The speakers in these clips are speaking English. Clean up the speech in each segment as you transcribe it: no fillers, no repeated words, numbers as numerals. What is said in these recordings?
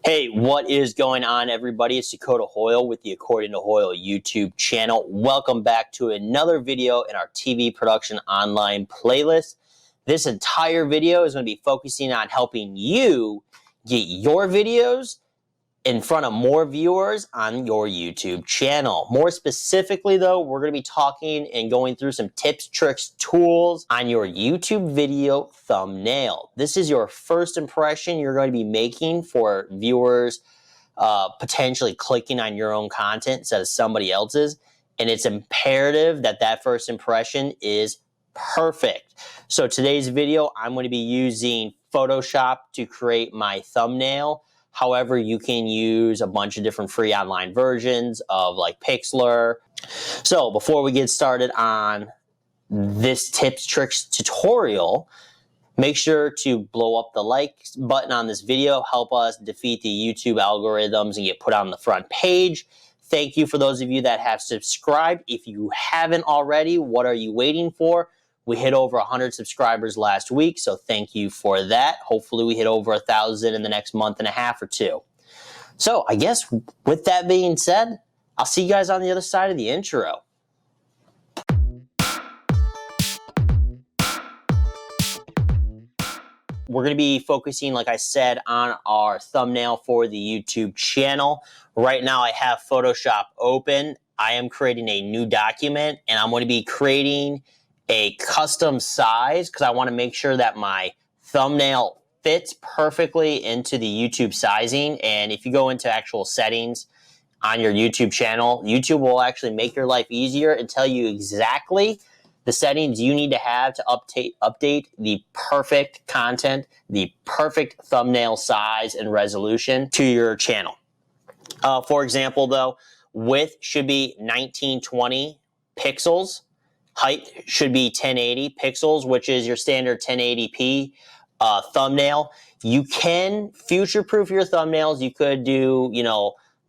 Hey, what is going on, everybody? It's Dakota Hoyle with the According to Hoyle YouTube channel. Welcome back to another video in our TV production online playlist. This entire video is going to be focusing on helping you get your videos in front of more viewers on your YouTube channel. More specifically, though, we're going to be talking and going through some tips, tricks, tools on your YouTube video thumbnail. This is your first impression you're going to be making for viewers potentially clicking on your own content instead of somebody else's, and it's imperative that that first impression is perfect. So today's video, I'm going to be using Photoshop to create my thumbnail. However, you can use a bunch of different free online versions of like Pixlr. So before we get started on this tips, tricks tutorial, make sure to blow up the like button on this video. Help us defeat the YouTube algorithms and get put on the front page. Thank you for those of you that have subscribed. If you haven't already, what are you waiting for? We hit over 100 subscribers last week, so thank you for that. Hopefully we hit over 1,000 in the next month and a half or two. So I guess with that being said, I'll see you guys on the other side of the intro. We're going to be focusing, like I said, on our thumbnail for the YouTube channel. Right now I have Photoshop open. I am creating a new document, and I'm going to be creating a custom size because I want to make sure that my thumbnail fits perfectly into the YouTube sizing. And if you go into actual settings on your YouTube channel, YouTube will actually make your life easier and tell you exactly the settings you need to have to update the perfect content, the perfect thumbnail size and resolution to your channel. For example, though, width should be 1920 pixels. Height should be 1080 pixels, which is your standard 1080p thumbnail. You can future-proof your thumbnails. You could do,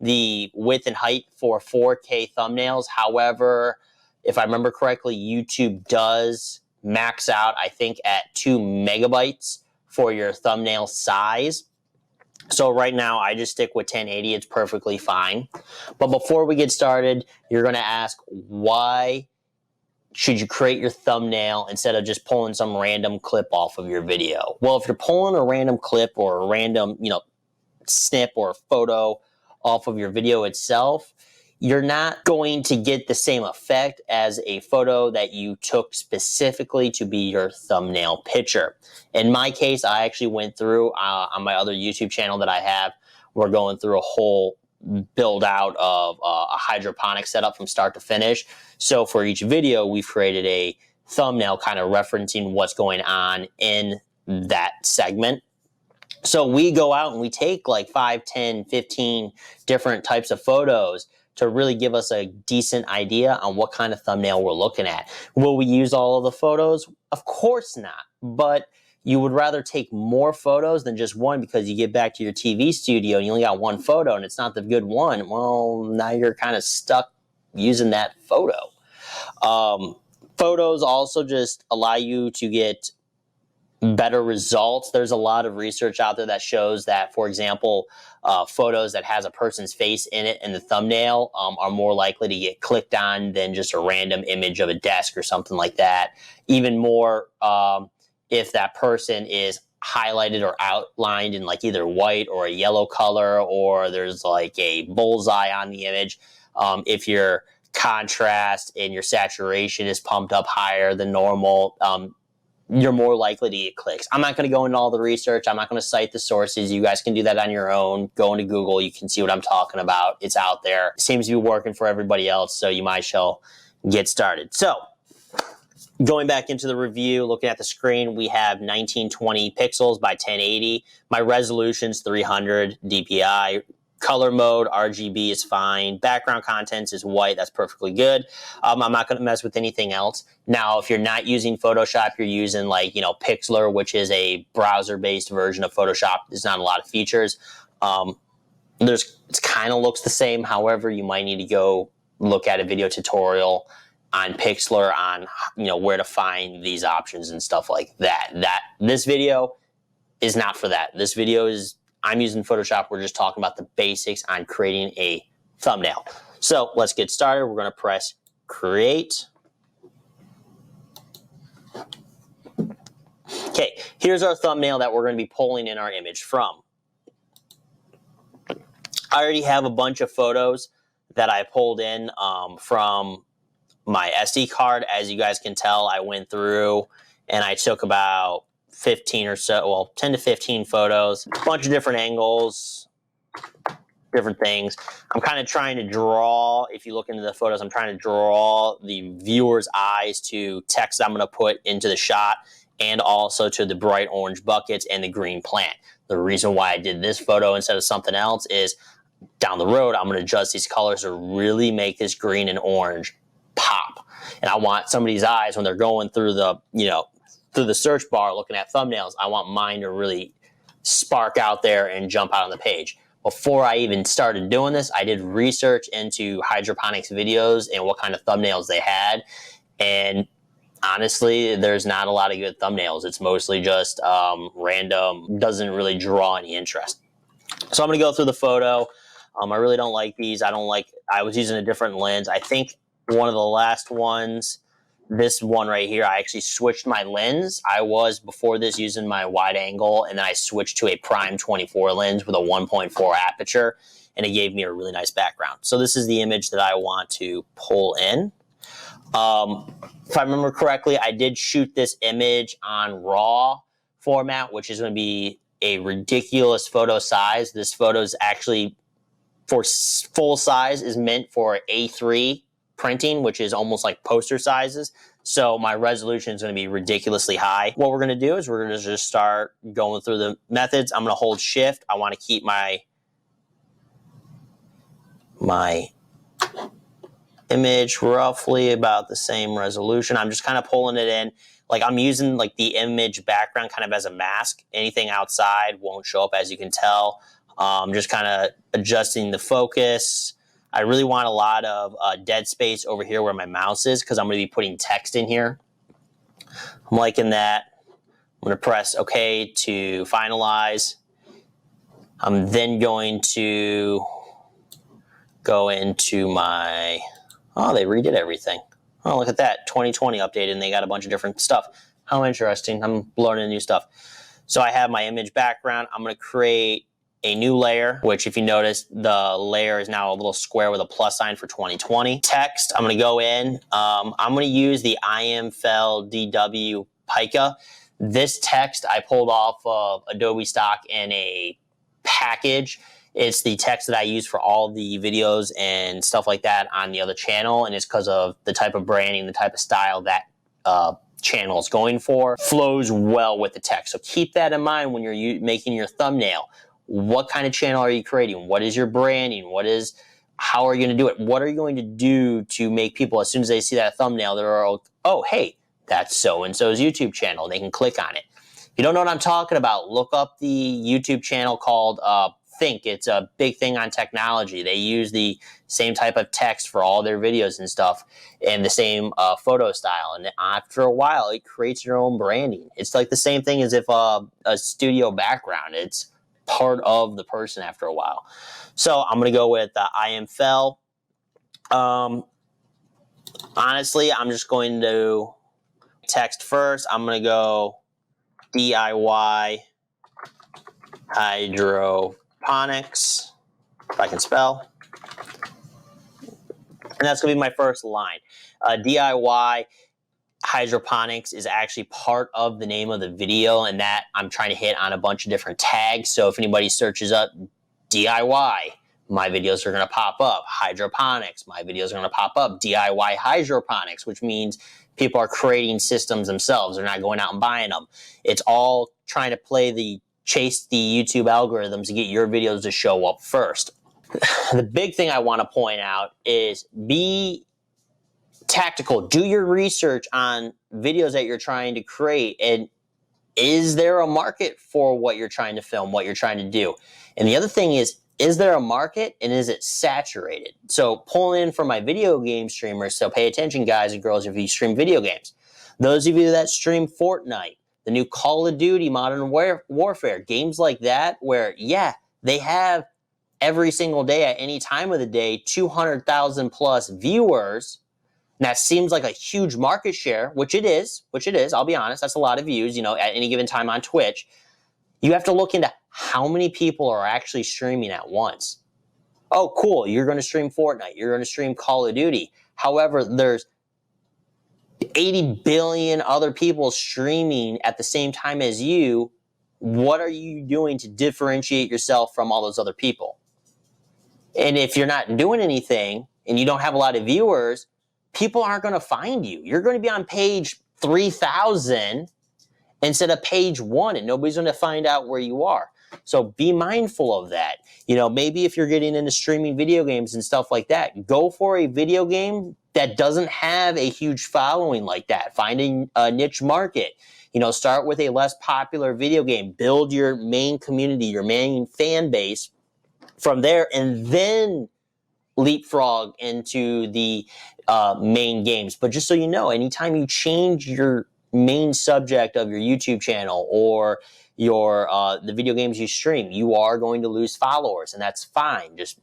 the width and height for 4K thumbnails. However, if I remember correctly, YouTube does max out, I think, at 2 megabytes for your thumbnail size. So right now, I just stick with 1080. It's perfectly fine. But before we get started, you're going to ask, why should you create your thumbnail instead of just pulling some random clip off of your video? Well, if you're pulling a random clip or a random, snip or photo off of your video itself, you're not going to get the same effect as a photo that you took specifically to be your thumbnail picture. In my case, I actually went through on my other YouTube channel that I have, we're going through a whole build out of a hydroponic setup from start to finish. So for each video, we've created a thumbnail kind of referencing what's going on in that segment. So we go out and we take like 5, 10, 15 different types of photos to really give us a decent idea on what kind of thumbnail we're looking at. Will we use all of the photos? Of course not. But you would rather take more photos than just one, because you get back to your TV studio and you only got one photo and it's not the good one. Well, now you're kind of stuck using that photo. Photos also just allow you to get better results. There's a lot of research out there that shows that, for example, photos that has a person's face in it in the thumbnail are more likely to get clicked on than just a random image of a desk or something like that. Even more, if that person is highlighted or outlined in like either white or a yellow color, or there's like a bullseye on the image. If your contrast and your saturation is pumped up higher than normal, you're more likely to get clicks. I'm not going to go into all the research. I'm not going to cite the sources. You guys can do that on your own. Go into Google. You can see what I'm talking about. It's out there. It seems to be working for everybody else, so you might as well get started. So going back into the review, looking at the screen, we have 1920 pixels by 1080. My resolution's 300 DPI. Color mode, RGB is fine. Background contents is white. That's perfectly good. I'm not going to mess with anything else. Now, if you're not using Photoshop, you're using Pixlr, which is a browser-based version of Photoshop. There's not a lot of features. It kind of looks the same. However, you might need to go look at a video tutorial on Pixlr on where to find these options and stuff like that. This video is not for that. This video is I'm using Photoshop. We're just talking about the basics on creating a thumbnail. So let's get started. We're going to press create. Okay, here's our thumbnail that we're going to be pulling in our image from. I already have a bunch of photos that I pulled in from my SD card. As you guys can tell, I went through and I took about 15 or so, well, 10 to 15 photos, a bunch of different angles, different things. I'm kind of trying to draw, if you look into the photos, I'm trying to draw the viewer's eyes to text I'm going to put into the shot, and also to the bright orange buckets and the green plant. The reason why I did this photo instead of something else is down the road, I'm going to adjust these colors to really make this green and orange pop. And I want somebody's eyes when they're going through the, through the search bar looking at thumbnails, I want mine to really spark out there and jump out on the page. Before I even started doing this, I did research into hydroponics videos and what kind of thumbnails they had. And honestly, there's not a lot of good thumbnails. It's mostly just random, doesn't really draw any interest. So I'm going to go through the photo. I really don't like these. I was using a different lens. I think one of the last ones, this one right here, I actually switched my lens. I was, before this, using my wide angle, and then I switched to a prime 24 lens with a 1.4 aperture, and it gave me a really nice background. So this is the image that I want to pull in. If I remember correctly, I did shoot this image on RAW format, which is going to be a ridiculous photo size. This photo is actually, for full size, is meant for A3 printing, which is almost like poster sizes. So my resolution is going to be ridiculously high. What we're going to do is we're going to just start going through the methods. I'm going to hold shift. I want to keep my image roughly about the same resolution. I'm just kind of pulling it in. Like, I'm using like the image background kind of as a mask. Anything outside won't show up, as you can tell. Just kind of adjusting the focus. I really want a lot of dead space over here where my mouse is, because I'm going to be putting text in here. I'm liking that. I'm going to press OK to finalize. I'm then going to go into my, oh, they redid everything. Oh, look at that, 2020 updated, and they got a bunch of different stuff. How interesting. I'm learning new stuff. So I have my image background. I'm going to create a new layer, which, if you notice, the layer is now a little square with a plus sign for 2020. Text, I'm going to go in. I'm going to use the IMFL DW Pica. This text I pulled off of Adobe stock in a package. It's the text that I use for all the videos and stuff like that on the other channel, and it's because of the type of branding, the type of style that channel is going for. Flows well with the text. So keep that in mind when you're making your thumbnail. What kind of channel are you creating? What is your branding? How are you going to do it? What are you going to do to make people, as soon as they see that thumbnail, they're all, oh, hey, that's so-and-so's YouTube channel. They can click on it. If you don't know what I'm talking about, look up the YouTube channel called Think. It's a big thing on technology. They use the same type of text for all their videos and stuff, and the same photo style. And after a while, it creates your own branding. It's like the same thing as if a studio background. It's part of the person after a while. So I'm going to go with IMFL. Honestly, I'm just going to text first. I'm going to go DIY hydroponics, if I can spell. And that's going to be my first line. DIY hydroponics is actually part of the name of the video, and that I'm trying to hit on a bunch of different tags. So if anybody searches up DIY, my videos are going to pop up. Hydroponics, my videos are going to pop up. DIY hydroponics, which means people are creating systems themselves. They're not going out and buying them. It's all trying to chase the YouTube algorithms to get your videos to show up first. The big thing I want to point out is be tactical. Do your research on videos that you're trying to create, and is there a market for what you're trying to film, what you're trying to do? And the other thing is there a market, and is it saturated? So pulling in for my video game streamers, so pay attention, guys and girls, if you stream video games. Those of you that stream Fortnite, the new Call of Duty Modern Warfare, games like that where, yeah, they have every single day at any time of the day 200,000 plus viewers. And that seems like a huge market share, which it is. I'll be honest, that's a lot of views, at any given time on Twitch. You have to look into how many people are actually streaming at once. Oh, cool, you're going to stream Fortnite, you're going to stream Call of Duty. However, there's 80 billion other people streaming at the same time as you. What are you doing to differentiate yourself from all those other people? And if you're not doing anything and you don't have a lot of viewers, people aren't going to find you. You're going to be on page 3,000 instead of page 1, and nobody's going to find out where you are. So be mindful of that. Maybe if you're getting into streaming video games and stuff like that, go for a video game that doesn't have a huge following like that. Finding a niche market. Start with a less popular video game. Build your main community, your main fan base from there, and then leapfrog into the main games. But just so you know, anytime you change your main subject of your YouTube channel or your the video games you stream, you are going to lose followers, and that's fine. Just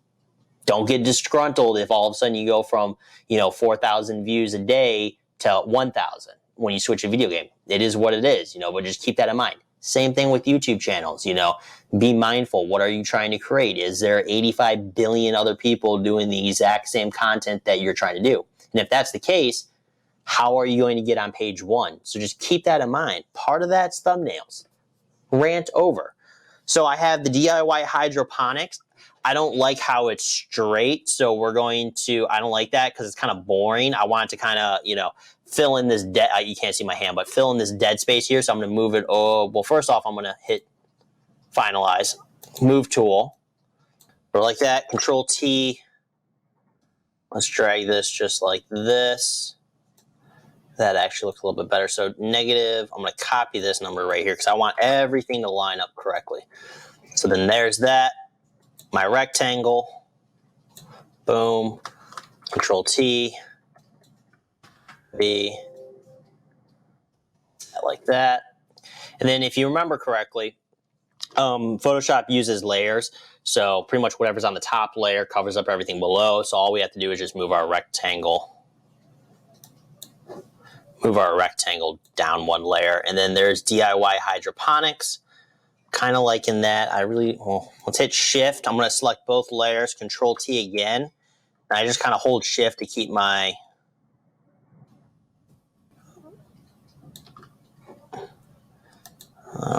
don't get disgruntled if all of a sudden you go from 4,000 views a day to 1,000 when you switch a video game. It is what it is, but just keep that in mind. Same thing with YouTube channels, be mindful. What are you trying to create? Is there 85 billion other people doing the exact same content that you're trying to do? And if that's the case, how are you going to get on page 1? So just keep that in mind. Part of that's thumbnails. Rant over. So I have the DIY hydroponics. I don't like how it's straight, so I don't like that because it's kind of boring. I want it to kind of, fill in this you can't see my hand, but fill in this dead space here. So I'm going to move it. First off, I'm going to hit finalize, move tool, or like that, Control T. Let's drag this just like this. That actually looks a little bit better. So negative, I'm going to copy this number right here because I want everything to line up correctly. So then there's that. My rectangle, boom, Control T, B, like that. And then if you remember correctly, Photoshop uses layers. So pretty much whatever's on the top layer covers up everything below. So all we have to do is just move our rectangle down one layer. And then there's DIY hydroponics. Kind of like in that, let's hit Shift. I'm going to select both layers, Control T again. And I just kind of hold Shift to keep my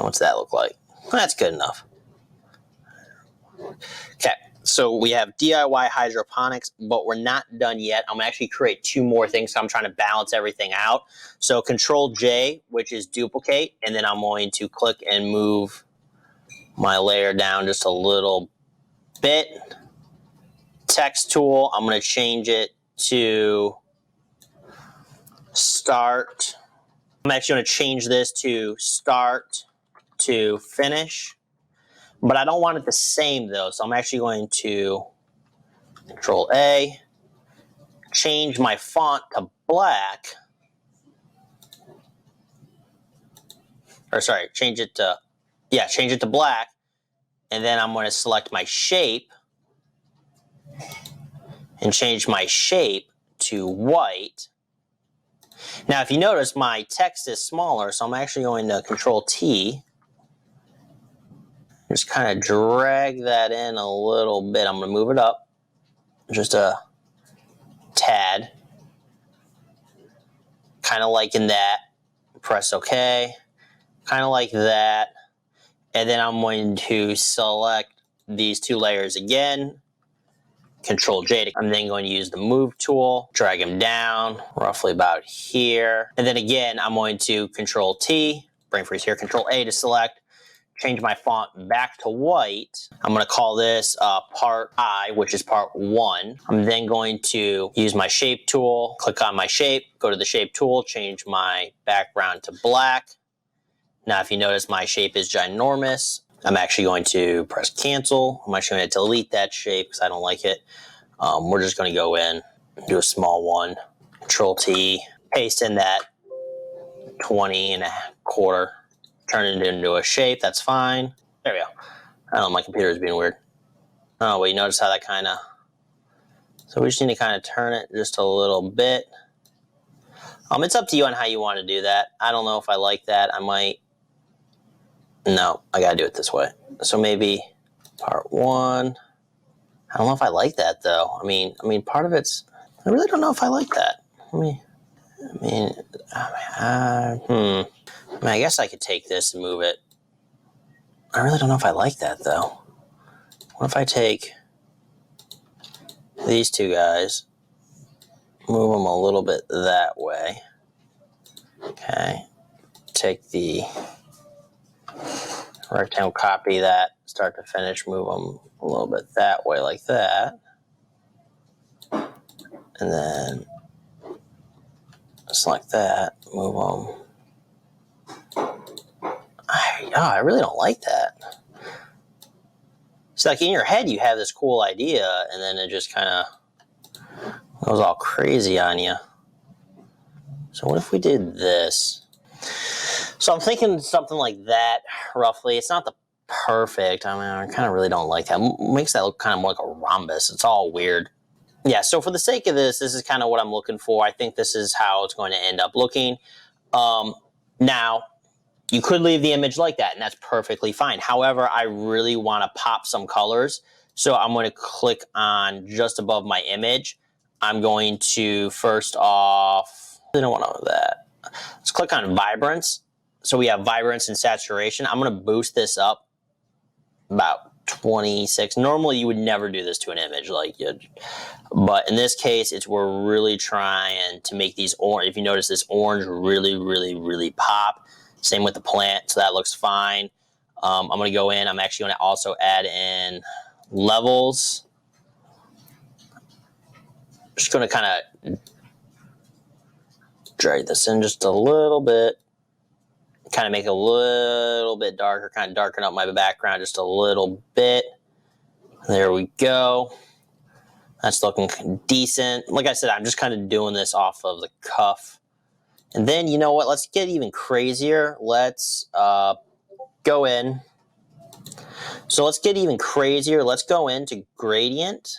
what's that look like? That's good enough. Okay, so we have DIY hydroponics, but we're not done yet. I'm going to actually create 2 more things, so I'm trying to balance everything out. So Control J, which is duplicate, and then I'm going to click and move my layer down just a little bit. Text tool, I'm going to change it to start. I'm actually going to change this to start to finish, but I don't want it the same though. So I'm actually going to Control A, change my font to black, change it to black, and then I'm going to select my shape and change my shape to white. Now, if you notice, my text is smaller, so I'm actually going to Control T. Just kind of drag that in a little bit. I'm going to move it up just a tad. Kind of liking that. Press OK. Kind of like that. And then I'm going to select these 2 layers again. Control J. I'm then going to use the move tool, drag them down roughly about here. And then again, I'm going to Control T, brain freeze here, Control A to select, change my font back to white. I'm going to call this part I, which is part 1. I'm then going to use my shape tool, click on my shape, go to the shape tool, change my background to black. Now, if you notice, my shape is ginormous. I'm actually going to press cancel. I'm actually going to delete that shape because I don't like it. We're just going to go in, do a small one, Control T, paste in that 20 and a quarter turn it into a shape. That's fine. There we go. I don't know, my computer is being weird. Oh, well, you notice how that kind of... So we just need to kind of turn it just a little bit. It's up to you on how you want to do that. I don't know if I like that. I might... No, I gotta do it this way. So maybe part 1. I don't know if I like that, though. I mean, part of it's... I really don't know if I like that. I guess I could take this and move it. I really don't know if I like that, though. What if I take these two guys, move them a little bit that way. Okay. Take the rectangle, copy that, start to finish, move them a little bit that way like that. And then just like that, move them. I really don't like that. It's like in your head you have this cool idea and then it just kind of goes all crazy on you. So what if we did this? So I'm thinking something like that, roughly. It's not the perfect. I kind of really don't like that. It makes that look kind of more like a rhombus. It's all weird. Yeah, so for the sake of this is kind of what I'm looking for. I think this is how it's going to end up looking. Now, you could leave the image like that, and that's perfectly fine. However, I really want to pop some colors, so I'm going to click on just above my image. I'm going to, first off, I don't want that. Let's click on Vibrance. So we have Vibrance and Saturation. I'm going to boost this up about 26. Normally, you would never do this to an image, but in this case, we're really trying to make these orange. If you notice, this orange really, really, really pop. Same with the plant, so that looks fine. I'm going to go in. I'm actually going to also add in levels. Just going to kind of drag this in just a little bit. Kind of make it a little bit darker, kind of darken up my background just a little bit. There we go. That's looking decent. Like I said, I'm just kind of doing this off of the cuff. And then, you know what? Let's get even crazier. Let's go in. So let's get even crazier. Let's go into Gradient.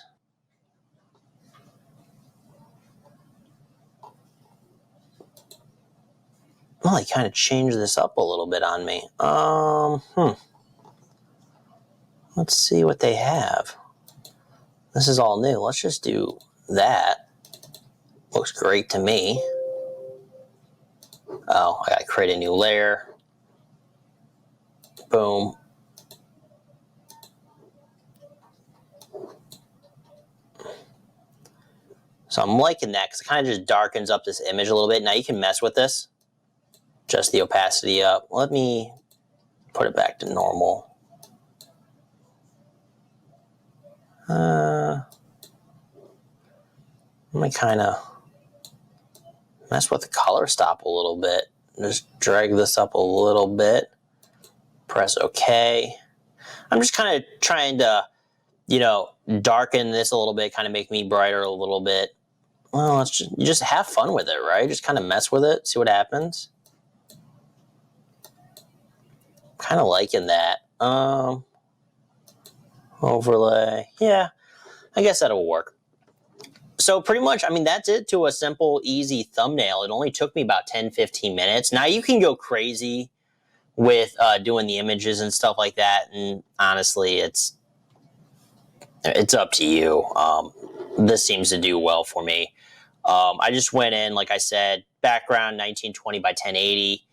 Well, they kind of changed this up a little bit on me. Let's see what they have. This is all new. Let's just do that. Looks great to me. Oh, I gotta create a new layer. Boom. So I'm liking that because it kind of just darkens up this image a little bit. Now you can mess with this. Just the opacity up. Let me put it back to normal. Let me kind of mess with the color stop a little bit. Just drag this up a little bit. Press OK. I'm just kind of trying to, darken this a little bit, kind of make me brighter a little bit. Well, you just have fun with it, right? Just kind of mess with it, see what happens. Kind of liking that. Overlay. Yeah, I guess that'll work. So pretty much, that's it to a simple, easy thumbnail. It only took me about 10-15 minutes. Now you can go crazy with doing the images and stuff like that. And honestly, it's up to you. This seems to do well for me. I just went in, like I said, background 1920 by 1080.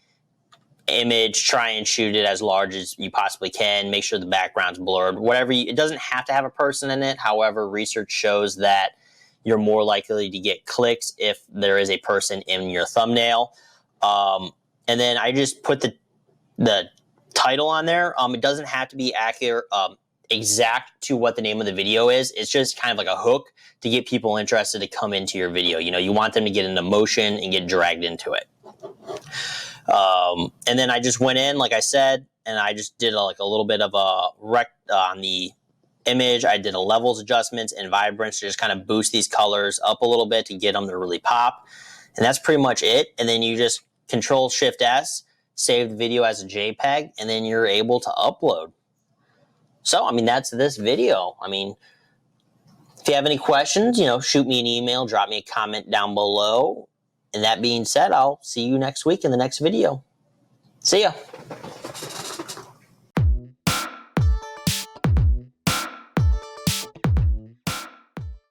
Image, try and shoot it as large as you possibly can. Make sure the background's blurred. It doesn't have to have a person in it. However, research shows that you're more likely to get clicks if there is a person in your thumbnail. And then I just put the title on there. It doesn't have to be accurate, exact to what the name of the video is. It's just kind of like a hook to get people interested to come into your video. You want them to get into motion and get dragged into it. And then I just went in, like I said, and I just did a little bit of a on the image. I did a levels adjustments and vibrance to just kind of boost these colors up a little bit to get them to really pop. And that's pretty much it. And then you just Control-Shift-S save the video as a JPEG, and then you're able to upload. So, I mean, that's this video. I mean, if you have any questions, shoot me an email, drop me a comment down below. And that being said, I'll see you next week in the next video. See ya.